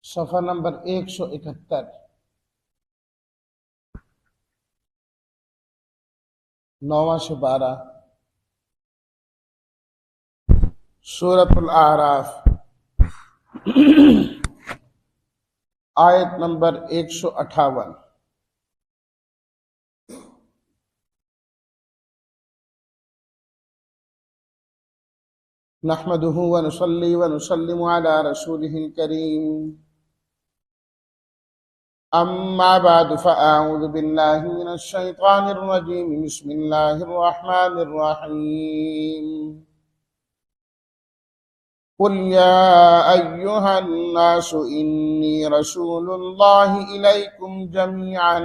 صفحہ نمبر 171، 9 سے 12، سورۃ الاعراف، آیت نمبر 158۔ نحمده ونصلي ونسلم على رسوله الكريم، أما بعد فأعوذ بالله من الشيطان الرجيم، بسم الله الرحمن الرحيم۔ قل يا أيها الناس إني رسول الله إليكم جميعا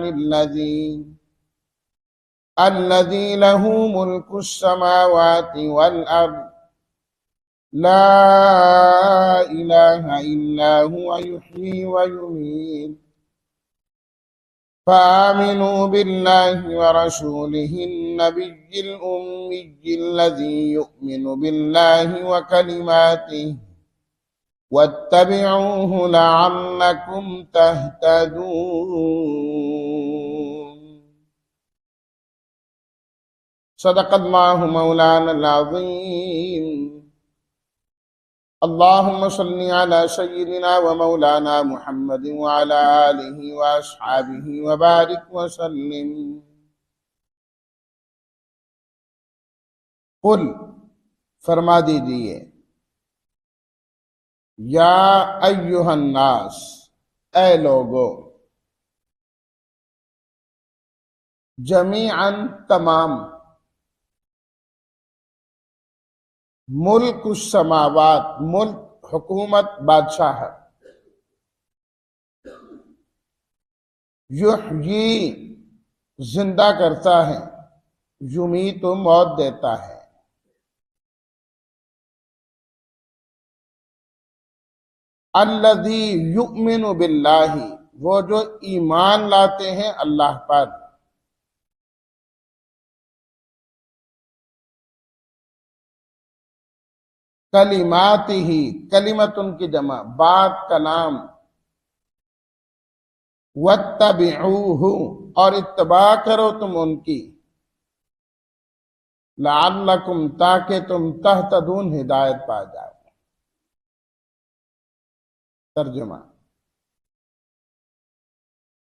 الذي له ملك السماوات والأرض، لا إله إلا هو يحيي ويميت، فآمنوا بالله ورسوله النبي الأمي الذي يؤمن بالله وكلماته، واتبعوه لعلكم تهتدون۔ صدق الله مولانا العظيم۔ اللهم صل على سيدنا ومولانا محمد وعلى آله وأصحابه وبارك وسلم۔ قل، فرما دیجئے، یا ایہا الناس، اے لوگو، جمیعاً تمام، ملک السماوات، ملک حکومت بادشاہت، یحیی زندہ کرتا ہے، یمیت موت دیتا ہے، الذی یؤمن باللہ، وہ جو ایمان لاتے ہیں اللہ پر، کلمات ہی، کلمت ان کی جمع، بات کلام، واتبعوہ، اور اتباع کرو تم ان کی، لعلکم، تاکہ تم تہتدون، ہدایت پا جاؤ۔ ترجمہ،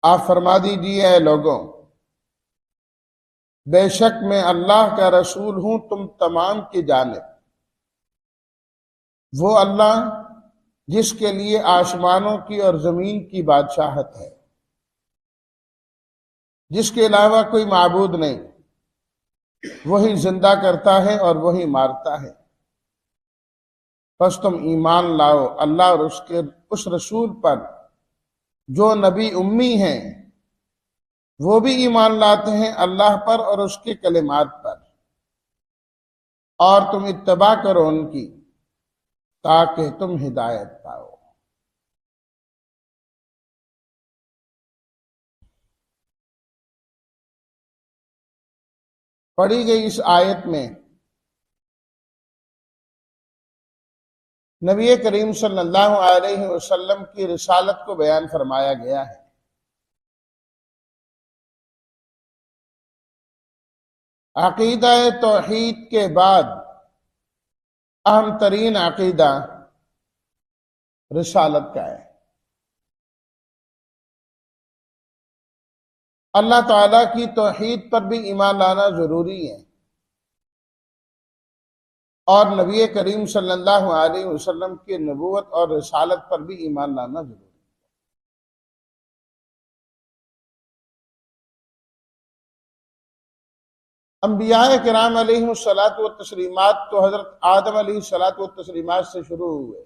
آپ فرما دیجیے، اے لوگوں، بے شک میں اللہ کا رسول ہوں تم تمام کی جانب، وہ اللہ جس کے لیے آسمانوں کی اور زمین کی بادشاہت ہے، جس کے علاوہ کوئی معبود نہیں، وہی زندہ کرتا ہے اور وہی مارتا ہے، پس تم ایمان لاؤ اللہ اور اس رسول پر جو نبی امی ہیں، وہ بھی ایمان لاتے ہیں اللہ پر اور اس کے کلمات پر، اور تم اتباع کرو ان کی تاکہ تم ہدایت پاؤ۔ پڑھی گئی اس آیت میں نبی کریم صلی اللہ علیہ وسلم کی رسالت کو بیان فرمایا گیا ہے۔ عقیدہ توحید کے بعد اہم ترین عقیدہ رسالت کا ہے۔ اللہ تعالیٰ کی توحید پر بھی ایمان لانا ضروری ہے، اور نبی کریم صلی اللہ علیہ وسلم کی نبوت اور رسالت پر بھی ایمان لانا ضروری ہے۔ انبیاء کرام علیہ الصلاۃ والتسلیمات تو حضرت آدم علیہ الصلاۃ والتسلیمات سے شروع ہوئے۔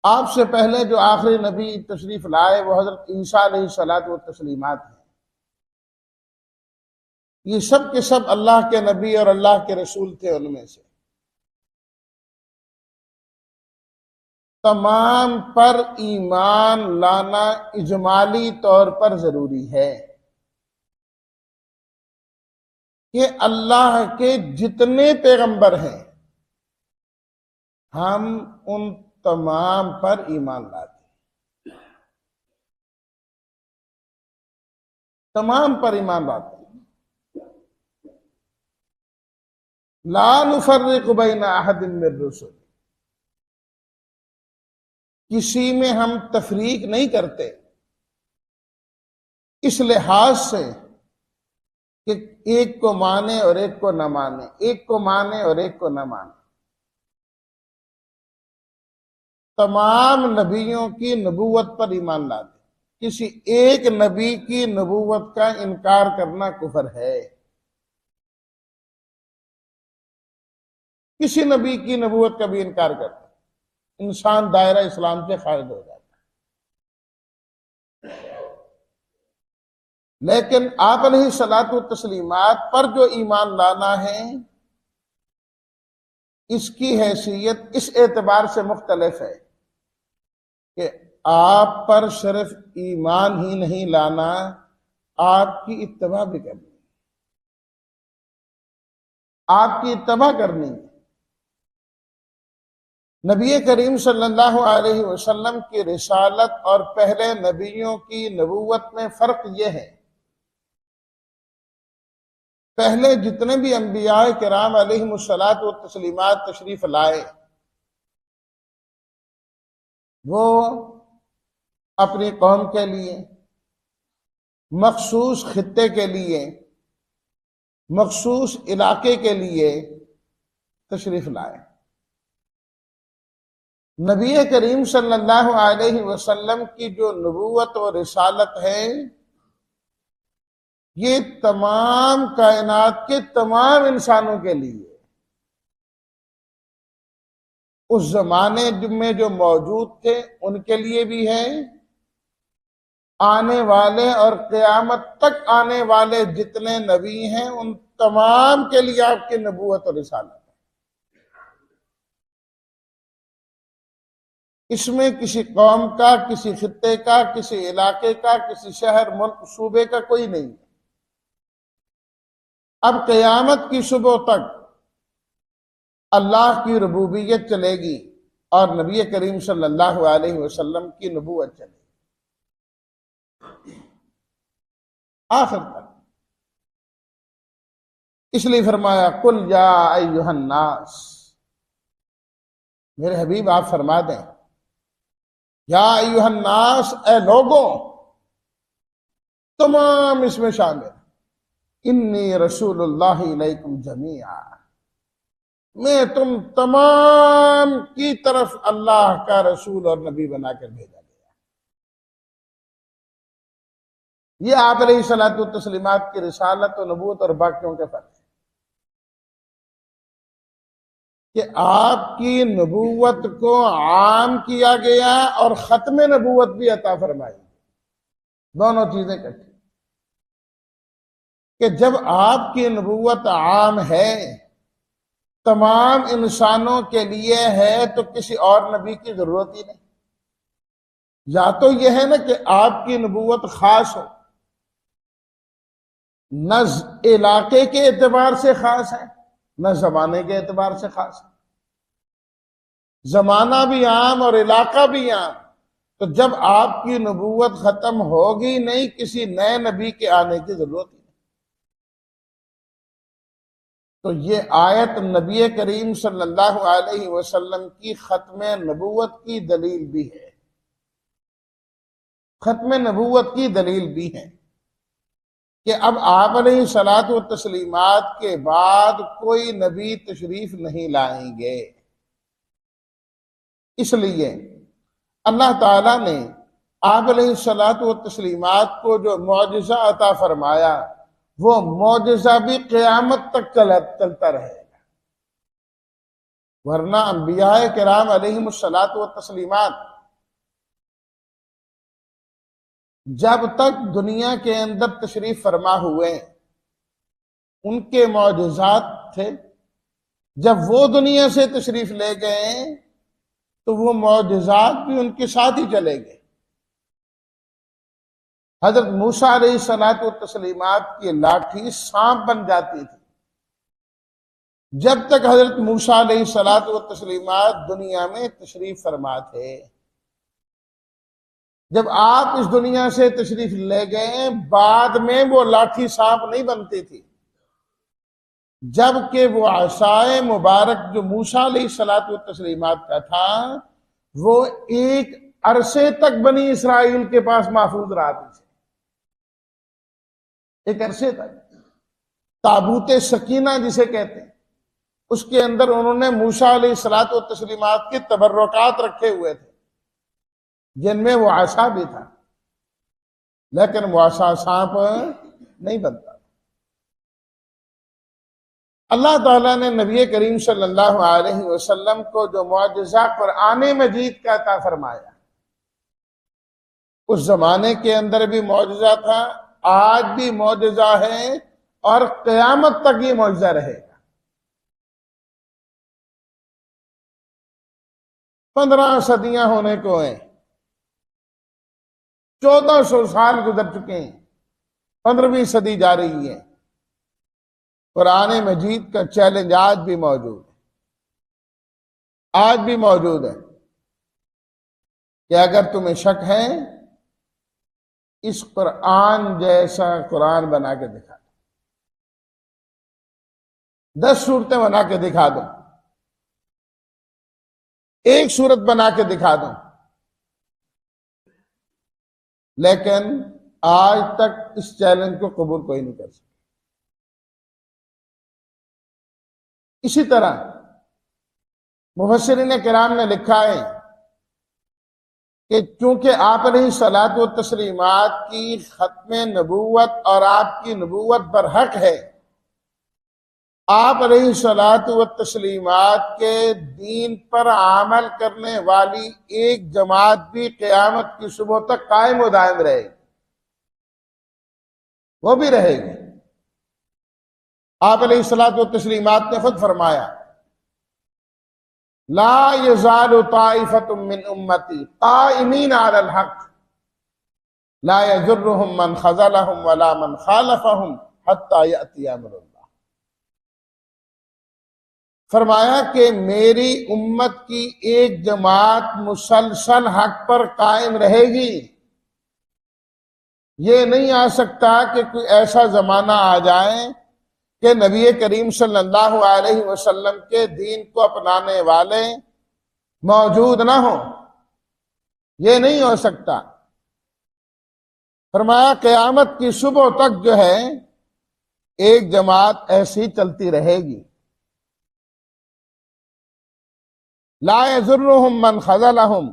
آپ سے پہلے جو آخری نبی تشریف لائے وہ حضرت عیسیٰ علیہ الصلاۃ والتسلیمات ہیں۔ یہ سب کے سب اللہ کے نبی اور اللہ کے رسول تھے۔ ان میں سے تمام پر ایمان لانا اجمالی طور پر ضروری ہے کہ اللہ کے جتنے پیغمبر ہیں، ہم ان تمام پر ایمان لاتے، تمام پر ایمان لاتے ہیں۔ لا نفرق بین احد من رسل، کسی میں ہم تفریق نہیں کرتے، اس لحاظ سے کہ ایک کو مانے اور ایک کو نہ مانے، ایک کو مانے اور ایک کو نہ مانے۔ تمام نبیوں کی نبوت پر ایمان لاتے، کسی ایک نبی کی نبوت کا انکار کرنا کفر ہے۔ کسی نبی کی نبوت کا بھی انکار کرتا انسان دائرہ اسلام سے خارج ہو جاتا ہے۔ لیکن آپ علیہ الصلوۃ والتسلیمات پر جو ایمان لانا ہے، اس کی حیثیت اس اعتبار سے مختلف ہے کہ آپ پر صرف ایمان ہی نہیں لانا، آپ کی اتباع بھی کرنی، آپ کی اتباع کرنی۔ نبی کریم صلی اللہ علیہ وسلم کی رسالت اور پہلے نبیوں کی نبوت میں فرق یہ ہے، پہلے جتنے بھی انبیاء کرام علیہم الصلاۃ والتسلیمات تشریف لائے، وہ اپنی قوم کے لیے، مخصوص خطے کے لیے، مخصوص علاقے کے لیے تشریف لائے۔ نبی کریم صلی اللہ علیہ وسلم کی جو نبوت و رسالت ہے، یہ تمام کائنات کے تمام انسانوں کے لیے، اس زمانے میں جو موجود تھے ان کے لیے بھی ہے، آنے والے اور قیامت تک آنے والے جتنے نبی ہیں ان تمام کے لیے آپ کی نبوت اور رسالت ہے۔ اس میں کسی قوم کا، کسی خطے کا، کسی علاقے کا، کسی شہر، ملک، صوبے کا کوئی نہیں۔ اب قیامت کی صبح تک اللہ کی ربوبیت چلے گی اور نبی کریم صلی اللہ علیہ وسلم کی نبوت چلے گی آخر تک۔ اس لیے فرمایا قل یا ایھا الناس، میرے حبیب آپ فرما دیں، یا ایھا الناس، اے لوگوں، تمام اس میں شامل، انی رسول اللہ الیکم جمیعا، میں تم تمام کی طرف اللہ کا رسول اور نبی بنا کر بھیجا گیا۔ یہ آپ علیہ الصلوۃ والتسلیمات کی رسالت و نبوت اور باقیوں کے فرق ہے کہ آپ کی نبوت کو عام کیا گیا اور ختم نبوت بھی عطا فرمائی، دونوں چیزیں اکٹھی، کہ جب آپ کی نبوت عام ہے، تمام انسانوں کے لیے ہے، تو کسی اور نبی کی ضرورت ہی نہیں۔ یا تو یہ ہے نا کہ آپ کی نبوت خاص ہو، نہ علاقے کے اعتبار سے خاص ہے، نہ زمانے کے اعتبار سے خاص ہے، زمانہ بھی عام اور علاقہ بھی عام، تو جب آپ کی نبوت ختم ہوگی نہیں، کسی نئے نبی کے آنے کی ضرورت نہیں۔ تو یہ آیت نبی کریم صلی اللہ علیہ وسلم کی ختم نبوت کی دلیل بھی ہے، ختم نبوت کی دلیل بھی ہے کہ اب آپ علیہ الصلوۃ والتسلیمات کے بعد کوئی نبی تشریف نہیں لائیں گے۔ اس لیے اللہ تعالیٰ نے آپ علیہ الصلوۃ والتسلیمات کو جو معجزہ عطا فرمایا، وہ معجزہ بھی قیامت تک چلتا رہے گا، ورنہ انبیاء کرام علیہم الصلوۃ والتسلیمات جب تک دنیا کے اندر تشریف فرما ہوئے ان کے معجزات تھے، جب وہ دنیا سے تشریف لے گئے تو وہ معجزات بھی ان کے ساتھ ہی چلے گئے۔ حضرت موسیٰ علیہ الصلوۃ والتسلیمات کی لاٹھی سانپ بن جاتی تھی، جب تک حضرت موسیٰ علیہ الصلوۃ والتسلیمات دنیا میں تشریف فرما تھے، جب آپ اس دنیا سے تشریف لے گئے، بعد میں وہ لاٹھی سانپ نہیں بنتی تھی، جبکہ وہ عصائے مبارک جو موسیٰ علیہ الصلوۃ والتسلیمات کا تھا، وہ ایک عرصے تک بنی اسرائیل کے پاس محفوظ رہا تھی، ایک عرصے تک۔ تابوت سکینہ جسے کہتے ہیں، اس کے اندر انہوں نے موسیٰ علیہ الصلوۃ والتسلیمات کے تبرکات رکھے ہوئے تھے، جن میں وہ عصا بھی تھا، لیکن وہ عصا سانپ نہیں بنتا۔ اللہ تعالیٰ نے نبی کریم صلی اللہ علیہ وسلم کو جو معجزہ قرآن مجید کا عطا فرمایا، اس زمانے کے اندر بھی معجزہ تھا، آج بھی معجزہ ہے، اور قیامت تک یہ معجزہ رہے گا۔ 15 صدیاں ہونے کو ہیں، 1400 سال گزر چکے ہیں، 15ویں صدی جا رہی ہے، قرآن مجید کا چیلنج آج بھی موجود ہے، آج بھی موجود ہے کہ اگر تمہیں شک ہے، اس قرآن جیسا قرآن بنا کے دکھا دو، 10 صورتیں بنا کے دکھا دو، ایک صورت بنا کے دکھا دو، لیکن آج تک اس چیلنج کو قبول کوئی نہیں کر سکتا۔ اسی طرح مفسرین کرام نے لکھا ہے کہ چونکہ آپ علیہ الصلوۃ والتسلیمات کی ختم نبوت اور آپ کی نبوت پر حق ہے، آپ علیہ الصلوۃ والتسلیمات کے دین پر عمل کرنے والی ایک جماعت بھی قیامت کی صبح تک قائم و دائم رہے گی، وہ بھی رہے گی۔ آپ علیہ الصلوۃ والتسلیمات نے خود فرمایا، لا یزال طائفۃ من امتی قائمین علی الحق لا یضرهم من خذلهم ولا من خالفهم حتی یأتی امر اللہ۔ فرمایا کہ میری امت کی ایک جماعت مسلسل حق پر قائم رہے گی، یہ نہیں آ سکتا کہ کوئی ایسا زمانہ آ جائے کہ نبی کریم صلی اللہ علیہ وسلم کے دین کو اپنانے والے موجود نہ ہوں، یہ نہیں ہو سکتا۔ فرمایا قیامت کی صبح تک جو ہے ایک جماعت ایسی چلتی رہے گی، لا یضرهم من خذلهم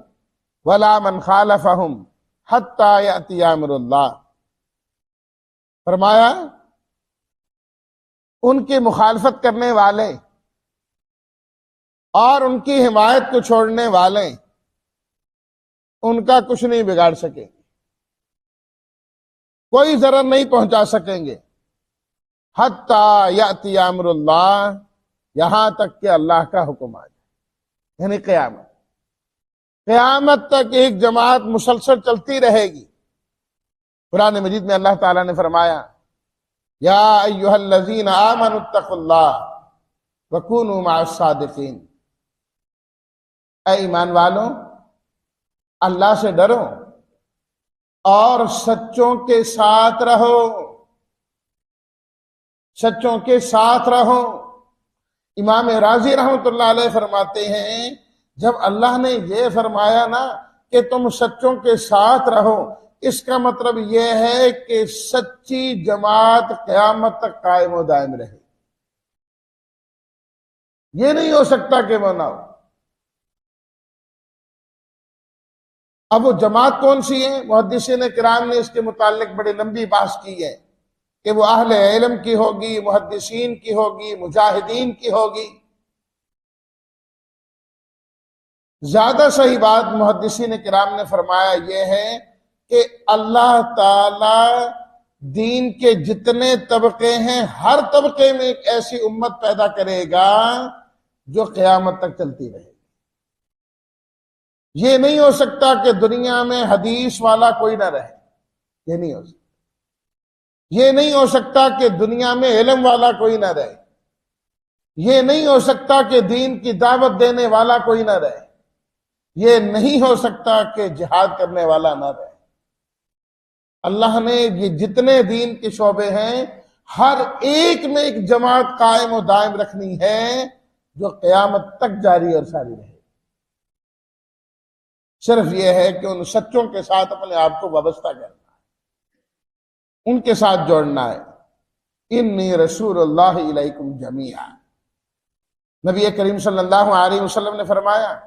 ولا من خالفهم حتی یأتی امر اللہ۔ فرمایا ان کی مخالفت کرنے والے اور ان کی حمایت کو چھوڑنے والے ان کا کچھ نہیں بگاڑ سکے، کوئی ضرر نہیں پہنچا سکیں گے، حتی یأتی امر اللہ، یہاں تک کہ اللہ کا حکم آ جائے، یعنی قیامت تک ایک جماعت مسلسل چلتی رہے گی۔ قرآن مجید میں اللہ تعالیٰ نے فرمایا، یا ایہا الذین آمنوا اتقوا اللہ وکونوا مع الصادقین، اے ایمان والو اللہ سے ڈرو اور سچوں کے ساتھ رہو، سچوں کے ساتھ رہو۔ امام راضی رحمۃ اللہ علیہ فرماتے ہیں، جب اللہ نے یہ فرمایا نا کہ تم سچوں کے ساتھ رہو، اس کا مطلب یہ ہے کہ سچی جماعت قیامت تک قائم و دائم رہے، یہ نہیں ہو سکتا کہ وہ نہ ہو۔ اب وہ جماعت کون سی ہے؟ محدثین کرام نے اس کے متعلق بڑی لمبی بحث کی ہے کہ وہ اہل علم کی ہوگی، محدثین کی ہوگی، مجاہدین کی ہوگی۔ زیادہ صحیح بات محدثین کرام نے فرمایا یہ ہے کہ اللہ تعالی دین کے جتنے طبقے ہیں، ہر طبقے میں ایک ایسی امت پیدا کرے گا جو قیامت تک چلتی رہے گی۔ یہ نہیں ہو سکتا کہ دنیا میں حدیث والا کوئی نہ رہے، یہ نہیں ہو سکتا۔ یہ نہیں ہو سکتا کہ دنیا میں علم والا کوئی نہ رہے، یہ نہیں ہو سکتا کہ دین کی دعوت دینے والا کوئی نہ رہے، یہ نہیں ہو سکتا کہ جہاد کرنے والا نہ رہے۔ اللہ نے یہ جتنے دین کے شعبے ہیں ہر ایک میں ایک جماعت قائم و دائم رکھنی ہے جو قیامت تک جاری اور ساری رہے۔ صرف یہ ہے کہ ان سچوں کے ساتھ اپنے آپ کو وابستہ کرنا ہے، ان کے ساتھ جوڑنا ہے۔ انی رسول اللہ الیکم جمیعا، نبی کریم صلی اللہ علیہ وسلم نے فرمایا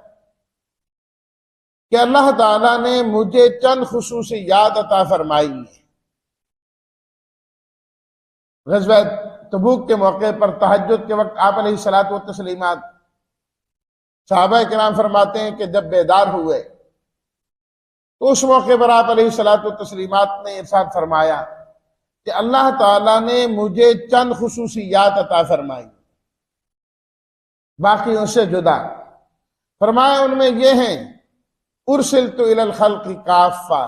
کہ اللہ تعالیٰ نے مجھے چند خصوصیات عطا فرمائی ہیں۔ غزوہ تبوک کے موقع پر تہجد کے وقت آپ علیہ الصلوۃ والتسلیمات، صحابہ کرام فرماتے ہیں کہ جب بیدار ہوئے تو اس موقع پر آپ علیہ الصلوۃ والتسلیمات نے ارشاد فرمایا کہ اللہ تعالیٰ نے مجھے چند خصوصیات عطا فرمائی، باقیوں سے جدا۔ فرمایا ان میں یہ ہیں ارسلت الی الخلق کافہ،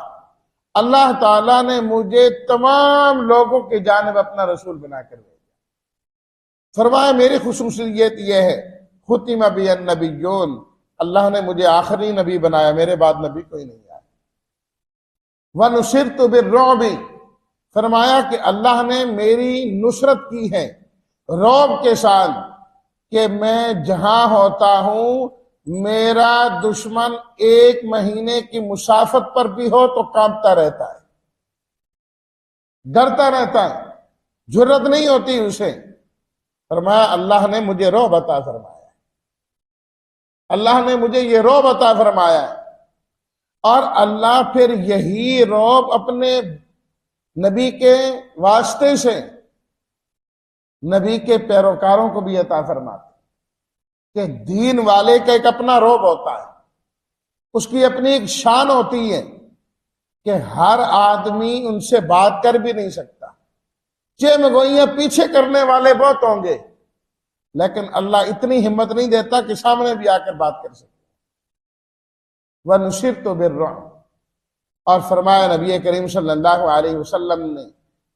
اللہ تعالیٰ نے مجھے تمام لوگوں کی جانب اپنا رسول بنا کر بھیجا۔ فرمایا میری خصوصیت یہ ہے ختم بی النبیون، اللہ نے مجھے آخری نبی بنایا، میرے بعد نبی کوئی نہیں آیا۔ ونصرت بالرعب، فرمایا کہ اللہ نے میری نصرت کی ہے رعب کے ساتھ، کہ میں جہاں ہوتا ہوں میرا دشمن 1 مہینے کی مسافت پر بھی ہو تو کانپتا رہتا ہے، ڈرتا رہتا ہے، جرت نہیں ہوتی اسے۔ فرمایا اللہ نے مجھے رعب عطا فرمایا، اللہ نے مجھے یہ رعب عطا فرمایا، اور اللہ پھر یہی رعب اپنے نبی کے واسطے سے نبی کے پیروکاروں کو بھی عطا فرماتے کہ دین والے کا ایک اپنا رعب ہوتا ہے، اس کی اپنی ایک شان ہوتی ہے کہ ہر آدمی ان سے بات کر بھی نہیں سکتا، چمگوئیاں پیچھے کرنے والے بہت ہوں گے، لیکن اللہ اتنی ہمت نہیں دیتا کہ سامنے بھی آ کر بات کر سکے۔ وَنُصِرْتُ بِالرُّعْبِ، اور فرمایا نبی کریم صلی اللہ علیہ وسلم نے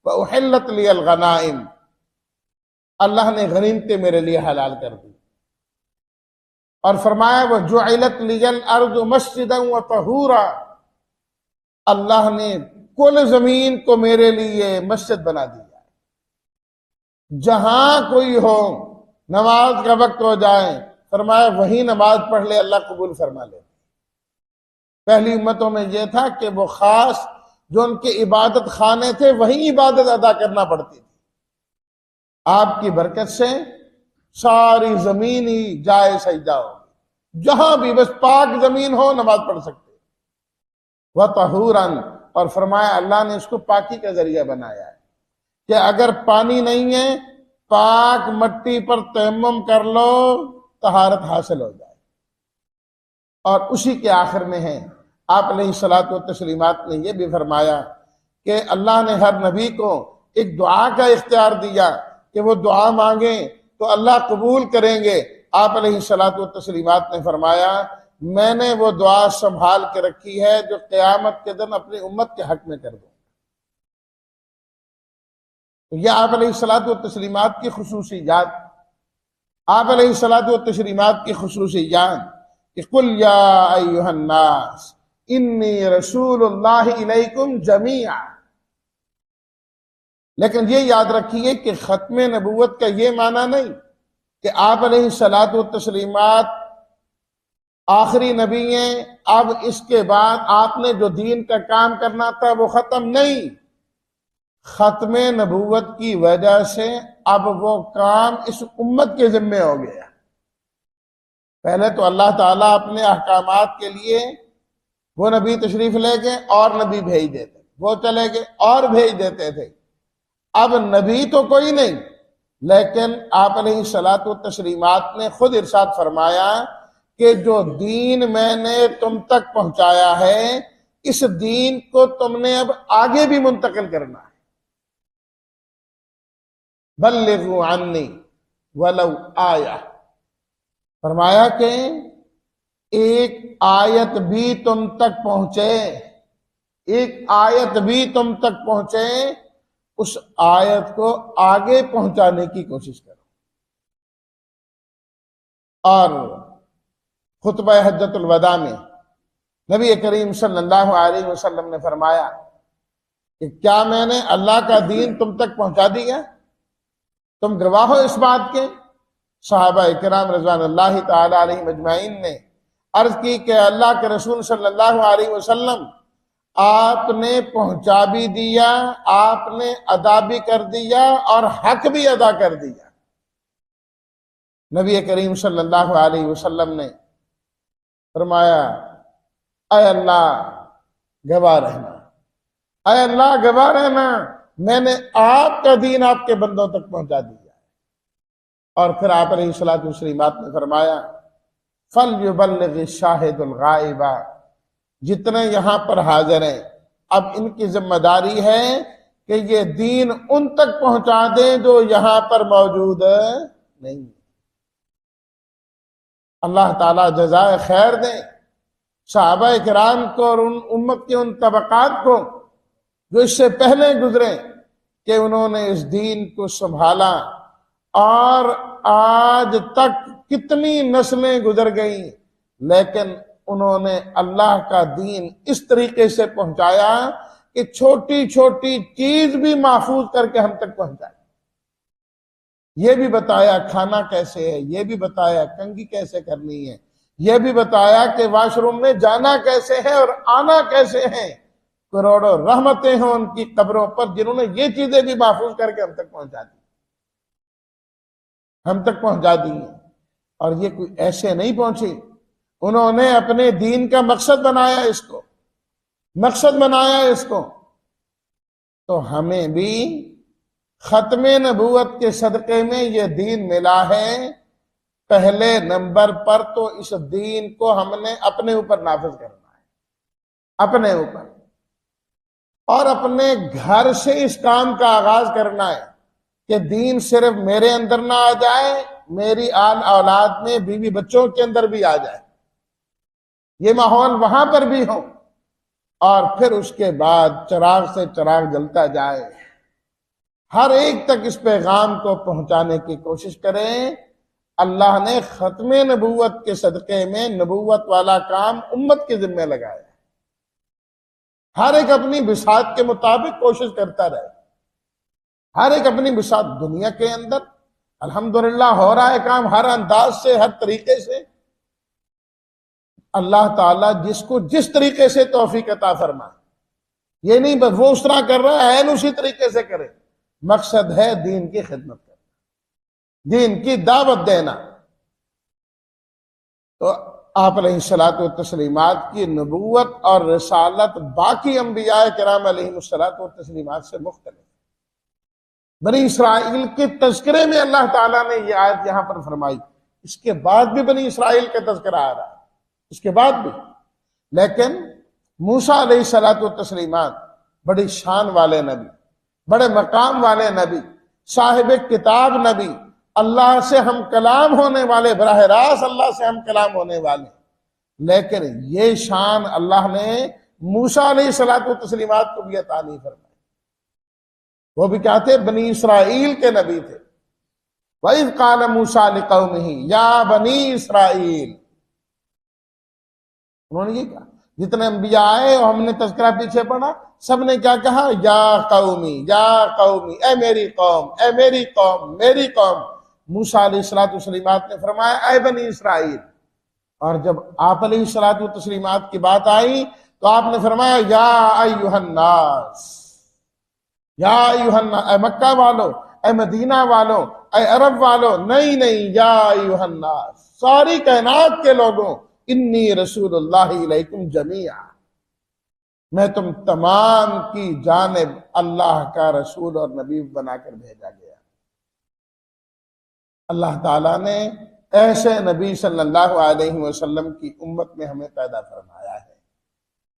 وَأُحِلَّتْ لِيَ الْغَنَائِمُ، اللہ نے غنیمتیں میرے لیے حلال کر دی، اور فرمایا وَجُعِلَتْ لِيَ الْأَرْضُ مَسْجِدًا وَطَهُورًا، اللہ نے کل زمین کو میرے لیے مسجد بنا دیا، جہاں کوئی ہو نماز کا وقت ہو جائے فرمایا وہی نماز پڑھ لے، اللہ قبول فرما لے۔ پہلی امتوں میں یہ تھا کہ وہ خاص جو ان کے عبادت خانے تھے وہیں عبادت ادا کرنا پڑتی تھی، آپ کی برکت سے ساری زمین ہی جائے سجدہ ہو، جہاں بھی بس پاک زمین ہو نماز پڑھ سکتے۔ وَطَهُورًا، اور فرمایا اللہ نے اس کو پاکی کا ذریعہ بنایا ہے کہ اگر پانی نہیں ہے پاک مٹی پر تیمم کر لو طہارت حاصل ہو جائے۔ اور اسی کے آخر میں ہے آپ علیہ الصلوۃ والتسلیمات نے یہ بھی فرمایا کہ اللہ نے ہر نبی کو ایک دعا کا اختیار دیا کہ وہ دعا مانگیں تو اللہ قبول کریں گے۔ آپ علیہ الصلوۃ والتسلیمات نے فرمایا میں نے وہ دعا سنبھال کے رکھی ہے جو قیامت کے دن اپنی امت کے حق میں کر دوں۔ یہ آپ علیہ الصلوۃ والتسلیمات کی خصوصیات، آپ علیہ الصلوۃ والتسلیمات کی خصوصیات کہ قل یا ایھا الناس انی رسول اللہ الیکم جمیعا۔ لیکن یہ یاد رکھیے کہ ختم نبوت کا یہ معنی نہیں کہ آپ علیہ الصلوۃ والتسلیمات آخری نبی ہیں، اب اس کے بعد آپ نے جو دین کا کام کرنا تھا وہ ختم نہیں، ختم نبوت کی وجہ سے اب وہ کام اس امت کے ذمے ہو گیا۔ پہلے تو اللہ تعالیٰ اپنے احکامات کے لیے وہ نبی تشریف لے گئے اور نبی بھیج دیتے، وہ چلے گئے اور بھیج دیتے تھے، اب نبی تو کوئی نہیں، لیکن آپ علیہ الصلوۃ والتسلیمات نے خود ارشاد فرمایا کہ جو دین میں نے تم تک پہنچایا ہے اس دین کو تم نے اب آگے بھی منتقل کرنا ہے۔ بلغوا عنی ولو آیہ، فرمایا کہ ایک آیت بھی تم تک پہنچے، ایک آیت بھی تم تک پہنچے، اس آیت کو آگے پہنچانے کی کوشش کرو۔ اور خطبہ حجۃ الوداع میں نبی کریم صلی اللہ علیہ وسلم نے فرمایا کہ کیا میں نے اللہ کا دین تم تک پہنچا دیا؟ تم گواہ ہو اس بات کے؟ صحابہ کرام رضوان اللہ تعالی علیہم اجمعین نے عرض کی کہ اللہ کے رسول صلی اللہ علیہ وسلم آپ نے پہنچا بھی دیا، آپ نے ادا بھی کر دیا اور حق بھی ادا کر دیا۔ نبی کریم صلی اللہ علیہ وسلم نے فرمایا اے اللہ گواہ رہنا، اے اللہ گواہ رہنا، میں نے آپ کا دین آپ کے بندوں تک پہنچا دیا۔ اور پھر آپ علیہ الصلوۃ والتسلیمات نے فرمایا فَلْيُبَلِّغِ الشَّاهِدُ الْغَائِبَ، جتنے یہاں پر حاضر ہیں اب ان کی ذمہ داری ہے کہ یہ دین ان تک پہنچا دیں جو یہاں پر موجود نہیں۔ اللہ تعالیٰ جزائے خیر دیں صحابہ کرام کو اور ان امت کے ان طبقات کو جو اس سے پہلے گزرے کہ انہوں نے اس دین کو سنبھالا، اور آج تک کتنی نسلیں گزر گئیں لیکن انہوں نے اللہ کا دین اس طریقے سے پہنچایا کہ چھوٹی چھوٹی چیز بھی محفوظ کر کے ہم تک پہنچائی۔ یہ بھی بتایا کھانا کیسے ہے، یہ بھی بتایا کنگھی کیسے کرنی ہے، یہ بھی بتایا کہ واش روم میں جانا کیسے ہے اور آنا کیسے ہے۔ کروڑوں رحمتیں ہوں ان کی قبروں پر جنہوں نے یہ چیزیں بھی محفوظ کر کے ہم تک پہنچا دی، ہم تک پہنچا دی ہیں۔ اور یہ کوئی ایسے نہیں پہنچی، انہوں نے اپنے دین کا مقصد بنایا اس کو، مقصد بنایا اس کو۔ تو ہمیں بھی ختم نبوت کے صدقے میں یہ دین ملا ہے۔ پہلے نمبر پر تو اس دین کو ہم نے اپنے اوپر نافذ کرنا ہے، اپنے اوپر، اور اپنے گھر سے اس کام کا آغاز کرنا ہے کہ دین صرف میرے اندر نہ آ جائے، میری آل اولاد میں بیوی بچوں کے اندر بھی آ جائے، یہ ماحول وہاں پر بھی ہو، اور پھر اس کے بعد چراغ سے چراغ جلتا جائے، ہر ایک تک اس پیغام کو پہنچانے کی کوشش کریں۔ اللہ نے ختم نبوت کے صدقے میں نبوت والا کام امت کے ذمہ لگایا، ہر ایک اپنی بساط کے مطابق کوشش کرتا رہے، ہر ایک اپنی بساط۔ دنیا کے اندر الحمدللہ ہو رہا ہے کام ہر انداز سے، ہر طریقے سے۔ اللہ تعالیٰ جس کو جس طریقے سے توفیق عطا فرمائے، یہ نہیں بس وہ اس طرح کر رہا ہے اسی طریقے سے کرے، مقصد ہے دین کی خدمت کرنا، دین کی دعوت دینا۔ تو آپ علیہ الصلوۃ والتسلیمات کی نبوت اور رسالت باقی انبیاء کرام علیہ الصلوۃ والتسلیمات سے مختلف۔ بنی اسرائیل کے تذکرے میں اللہ تعالیٰ نے یہ آیت یہاں پر فرمائی، اس کے بعد بھی بنی اسرائیل کا تذکرہ آ رہا ہے، اس کے بعد بھی۔ لیکن موسیٰ علیہ الصلوۃ والتسلیمات بڑی شان والے نبی، بڑے مقام والے نبی، صاحب کتاب نبی، اللہ سے ہم کلام ہونے والے، براہ راست اللہ سے ہم کلام ہونے والے، لیکن یہ شان اللہ نے موسیٰ علیہ الصلوۃ والتسلیمات کو بھی عطا نہیں فرمائی۔ وہ بھی کیا تھے؟ بنی اسرائیل کے نبی تھے۔ وَإِذْ قَالَ مُوسَىٰ لِقَوْمِهِ يَا بَنِي اسرائیل، انہوں نے یہ کہا، جتنے انبیاء آئے اور ہم نے تذکرہ پیچھے پڑھا، سب نے کیا کہا؟ یا قومی، یا قومی، اے میری قوم، اے میری قوم، میری قوم۔ موسیٰ علیہ الصلوۃ والتسلیمات نے فرمایا اے بنی اسرائیل، اور جب آپ علیہ الصلوۃ والتسلیمات کی بات آئی تو آپ نے فرمایا یا ایھا الناس، یا ایھا الناس، اے مکہ والو، اے مدینہ والو، اے عرب والو، نہیں، یا ایھا الناس، ساری کائنات کے لوگوں، انی رسول اللہ علیکم جمیعا، میں تم تمام کی جانب اللہ کا رسول اور نبی بنا کر بھیجا گیا۔ اللہ تعالیٰ نے ایسے نبی صلی اللہ علیہ وسلم کی امت میں ہمیں پیدا فرمایا ہے۔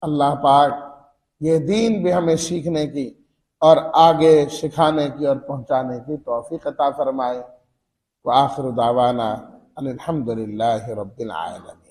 اللہ پاک یہ دین بھی ہمیں سیکھنے کی اور آگے سکھانے کی اور پہنچانے کی توفیق عطا فرمائے۔ وآخر دعوانا ان الحمد للہ رب العالمین۔